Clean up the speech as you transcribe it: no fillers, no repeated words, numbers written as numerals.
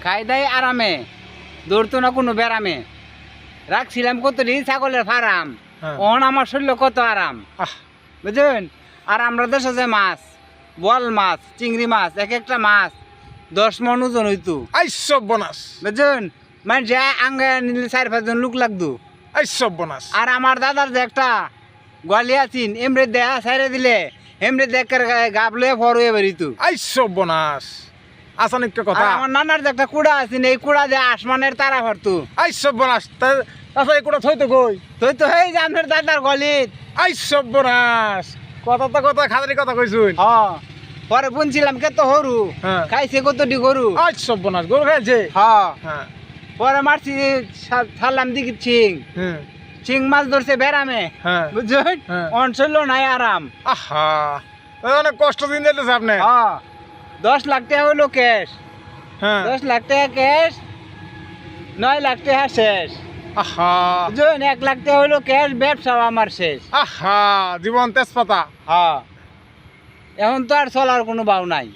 খাই দাই আরামে, দৌড়তো না কোনো ব্যারামে। রাখছিলাম কতটি ছাগলের ফার্ম, ওন আমার শরীর কত আরাম, বুঝলেন? আর আমরা দেশে যে মাছ, বল মাছ, চিংড়ি মাছ, এক একটা মাছ 10 মণ ওজন হইতো। আইসব বোনাস, বুঝলেন? মানে আঙ্গে নিলে 4-5 জন লোক লাগতো। আইসব বোনাস। আর আমার দাদার যে একটা গোয়ালি আছিন, এমরে দেয়া সাইরে দিলে এমরে দেখার গাব লয়ে ফরুয়ে বেরিতো। আইসব বোনাস, আসানিক কথা। আমার নানার যে একটা কুড়া আছিন, এই কুড়া যে আসমানের তারা ভরতো। আইসব বোনাস, তাছাড়া এই কোটা থইতো কই? তুই তো এই যে আপনার দাদার গলিত। আইসব বোনাস, কথা তো কথা, খাতারি কথা কইছুন। হ্যাঁ, পরে বুনছিলাম কত হরু, হ্যাঁ। খাইছে কতটি গরু। আইসব বোনাস, গরু খাইছে। হ্যাঁ, হ্যাঁ, পরে মারছি ছাড়লাম দিকে চিং, হুম, চিং মাছ ধরছে বেড়ামে, হ্যাঁ, বুঝছেন? হ্যাঁ। অঞ্চল নাই আরাম। আহা, অনেক কষ্ট দিন যাইতেছে আপনি। হ্যাঁ, 10 লাখ টাকা হইলো ক্যাশ, হ্যাঁ, 10 লাখ টাকা ক্যাশ, 9 লাখ টাকা শেষ, আহা, বুঝছেন? 1 লাখ টাকা হইলো ক্যাশ, ব্যবসাও আমার শেষ। আহা, জীবন তেজপাতা। হ্যাঁ, এখন তো আর চলার কোনো ভাও নাই।